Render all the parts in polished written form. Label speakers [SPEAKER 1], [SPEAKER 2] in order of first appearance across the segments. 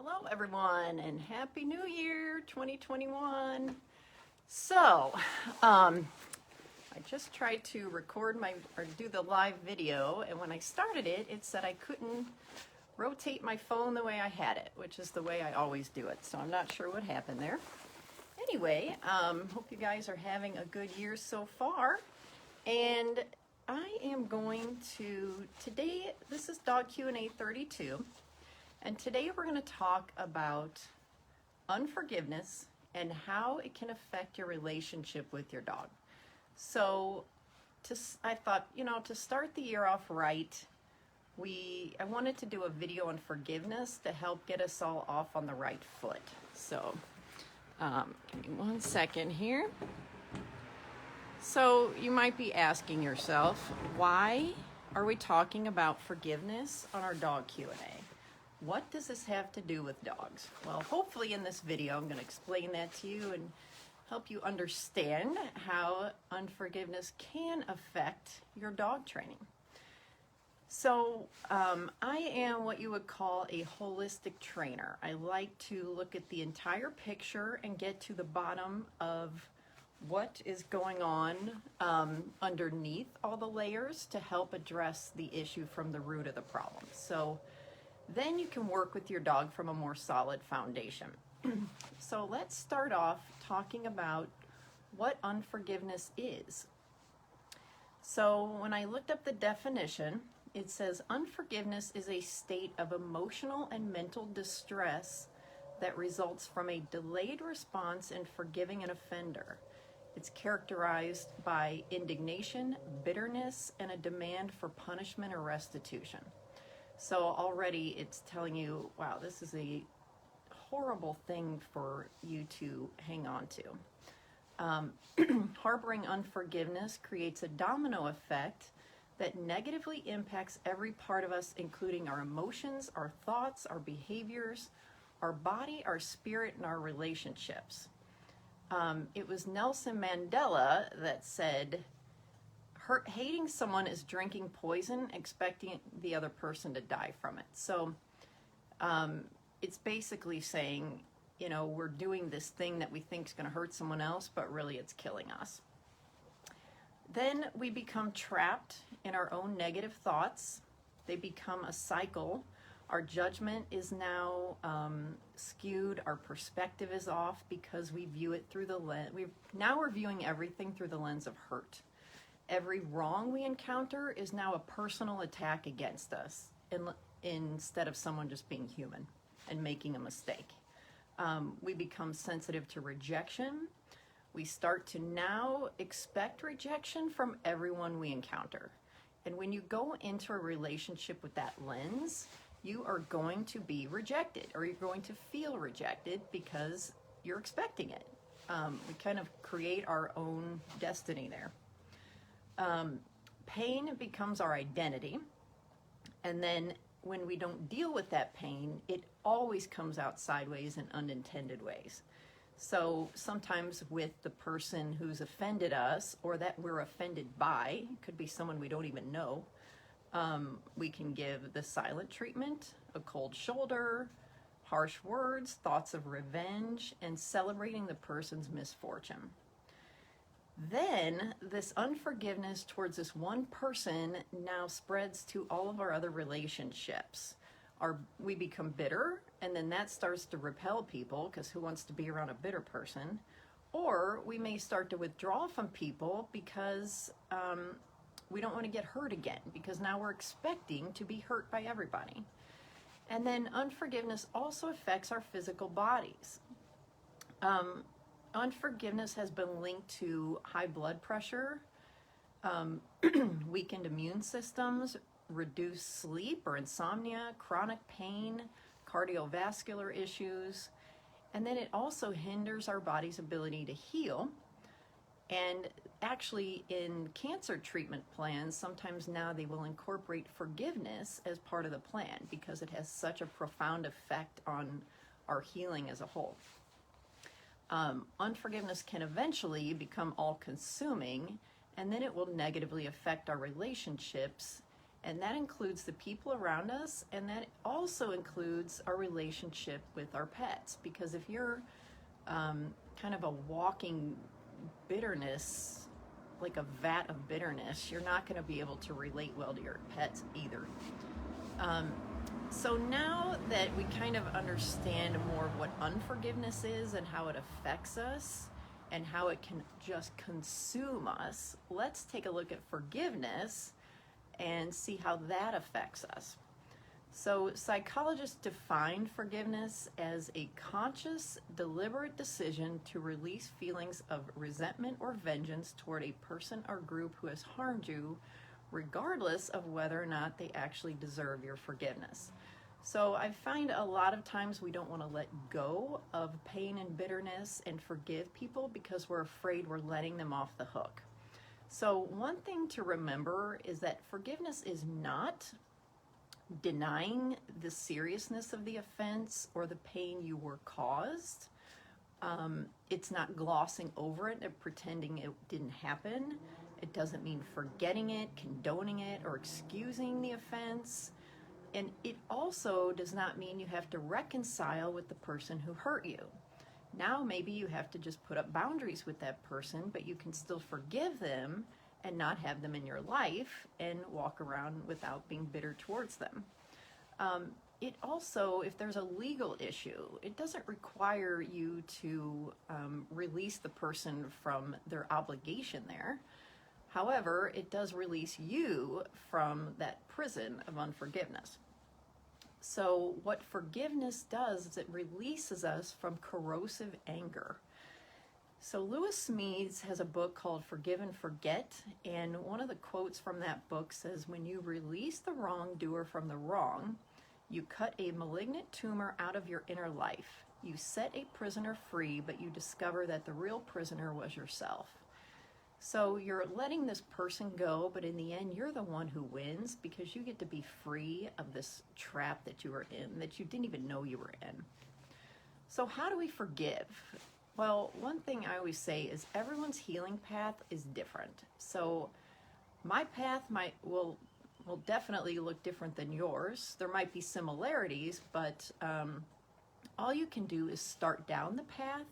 [SPEAKER 1] Hello everyone and Happy New Year 2021. So, I just tried to record or do the live video, and when I started it, it said I couldn't rotate my phone the way I had it, which is the way I always do it. So I'm not sure what happened there. Anyway, hope you guys are having a good year so far. And I am going to, today, this is Dog Q&A 32. And today we're going to talk about unforgiveness and how it can affect your relationship with your dog. So I thought, to start the year off right, I wanted to do a video on forgiveness to help get us all off on the right foot. So give me 1 second here. So you might be asking yourself, why are we talking about forgiveness on our dog Q&A? What does this have to do with dogs? Well, hopefully in this video, I'm going to explain that to you and help you understand how unforgiveness can affect your dog training. So I am what you would call a holistic trainer. I like to look at the entire picture and get to the bottom of what is going on underneath all the layers to help address the issue from the root of the problem. So then you can work with your dog from a more solid foundation. So let's start off talking about what unforgiveness is. So when I looked up the definition, it says unforgiveness is a state of emotional and mental distress that results from a delayed response in forgiving an offender. It's characterized by indignation, bitterness, and a demand for punishment or restitution. So already it's telling you, wow, this is a horrible thing for you to hang on to. Harboring unforgiveness creates a domino effect that negatively impacts every part of us, including our emotions, our thoughts, our behaviors, our body, our spirit, and our relationships. It was Nelson Mandela that said, hating someone is drinking poison, expecting the other person to die from it. So it's basically saying, we're doing this thing that we think is going to hurt someone else, but really it's killing us. Then we become trapped in our own negative thoughts. They become a cycle. Our judgment is now skewed. Our perspective is off because we view it through the lens. Now we're viewing everything through the lens of hurt. Every wrong we encounter is now a personal attack against us instead of someone just being human and making a mistake. We become sensitive to rejection. We start to now expect rejection from everyone we encounter. And when you go into a relationship with that lens, you are going to be rejected, or you're going to feel rejected because you're expecting it. We kind of create our own destiny there. Pain becomes our identity, and then when we don't deal with that pain, it always comes out sideways in unintended ways. So sometimes with the person who's offended us or that we're offended by, it could be someone we don't even know, we can give the silent treatment, a cold shoulder, harsh words, thoughts of revenge, and celebrating the person's misfortune. Then this unforgiveness towards this one person now spreads to all of our other relationships. We become bitter, and then that starts to repel people, because who wants to be around a bitter person? Or we may start to withdraw from people because we don't want to get hurt again, because now we're expecting to be hurt by everybody. And then unforgiveness also affects our physical bodies. Unforgiveness has been linked to high blood pressure, weakened immune systems, reduced sleep or insomnia, chronic pain, cardiovascular issues, and then it also hinders our body's ability to heal. And actually in cancer treatment plans, sometimes now they will incorporate forgiveness as part of the plan because it has such a profound effect on our healing as a whole. Unforgiveness can eventually become all-consuming, and then it will negatively affect our relationships And that includes the people around us, and that also includes our relationship with our pets. Because if you're kind of a walking bitterness, like a vat of bitterness, you're not going to be able to relate well to your pets either. So now that we kind of understand more of what unforgiveness is and how it affects us and how it can just consume us, let's take a look at forgiveness and see how that affects us. So psychologists define forgiveness as a conscious, deliberate decision to release feelings of resentment or vengeance toward a person or group who has harmed you, regardless of whether or not they actually deserve your forgiveness. So I find a lot of times we don't want to let go of pain and bitterness and forgive people because we're afraid we're letting them off the hook. So one thing to remember is that forgiveness is not denying the seriousness of the offense or the pain you were caused. It's not glossing over it and pretending it didn't happen. It doesn't mean forgetting it, condoning it, or excusing the offense. And it also does not mean you have to reconcile with the person who hurt you. Now maybe you have to just put up boundaries with that person, but you can still forgive them and not have them in your life and walk around without being bitter towards them. It also, if there's a legal issue, it doesn't require you to release the person from their obligation there. However, it does release you from that prison of unforgiveness. So what forgiveness does is it releases us from corrosive anger. So Lewis Smedes has a book called Forgive and Forget, and one of the quotes from that book says, "When you release the wrongdoer from the wrong, you cut a malignant tumor out of your inner life. You set a prisoner free, but you discover that the real prisoner was yourself." So you're letting this person go, but in the end, you're the one who wins because you get to be free of this trap that you were in, that you didn't even know you were in. So how do we forgive? Well, one thing I always say is everyone's healing path is different. So my path will definitely look different than yours. There might be similarities, but all you can do is start down the path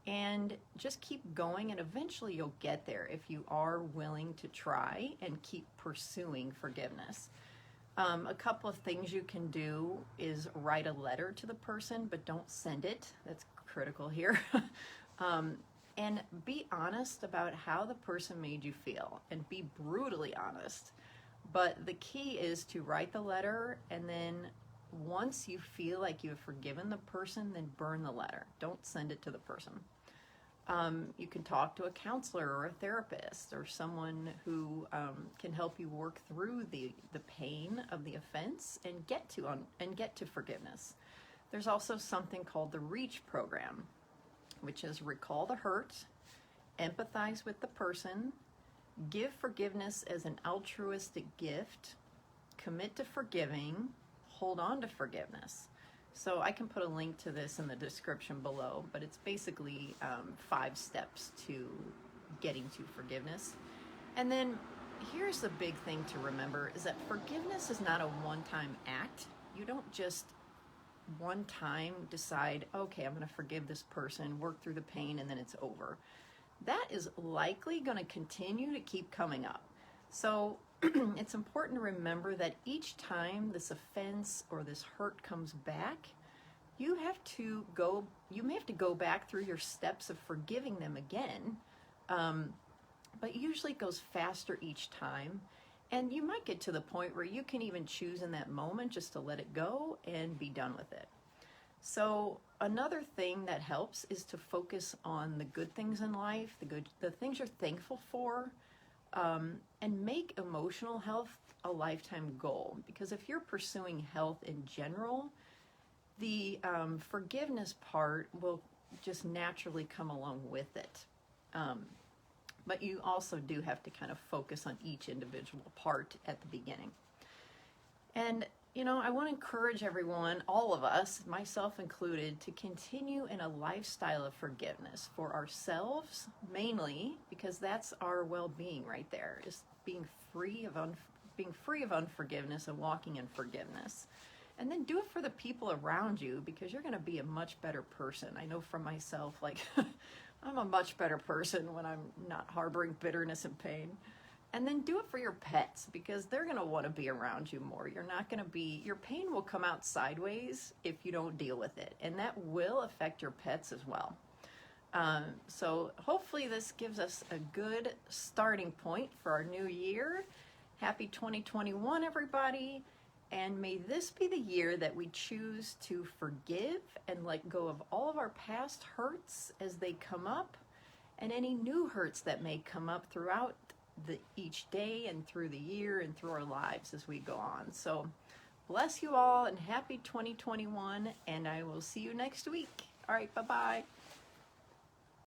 [SPEAKER 1] and just keep going, and eventually you'll get there if you are willing to try and keep pursuing forgiveness. A couple of things you can do is write a letter to the person, but don't send it. That's critical here. And be honest about how the person made you feel, and be brutally honest. But the key is to write the letter, and then once you feel like you've forgiven the person, then burn the letter. Don't send it to the person. You can talk to a counselor or a therapist or someone who can help you work through the pain of the offense and get to forgiveness. There's also something called the REACH program, which is recall the hurt, empathize with the person, give forgiveness as an altruistic gift, commit to forgiving, hold on to forgiveness. So I can put a link to this in the description below, but it's basically 5 steps to getting to forgiveness. And then here's the big thing to remember is that forgiveness is not a one-time act. You don't just one time decide, okay, I'm going to forgive this person, work through the pain, and then it's over. That is likely going to continue to keep coming up. So it's important to remember that each time this offense or this hurt comes back, you may have to go back through your steps of forgiving them again, but usually it goes faster each time. And you might get to the point where you can even choose in that moment just to let it go and be done with it. So another thing that helps is to focus on the good things in life, the things you're thankful for, and make emotional health a lifetime goal. Because if you're pursuing health in general, the forgiveness part will just naturally come along with it. But you also do have to kind of focus on each individual part at the beginning. And, I want to encourage everyone, all of us, myself included, to continue in a lifestyle of forgiveness for ourselves, mainly, because that's our well-being right there, is being free of being free of unforgiveness and walking in forgiveness. And then do it for the people around you, because you're going to be a much better person. I know for myself, like, I'm a much better person when I'm not harboring bitterness and pain. And then do it for your pets, because they're going to want to be around you more. You're not going to be, your pain will come out sideways if you don't deal with it. And that will affect your pets as well. So hopefully this gives us a good starting point for our new year. Happy 2021, everybody. And may this be the year that we choose to forgive and let go of all of our past hurts as they come up, and any new hurts that may come up throughout each day and through the year and through our lives as we go on. So bless you all and happy 2021, and I will see you next week. All right, bye-bye.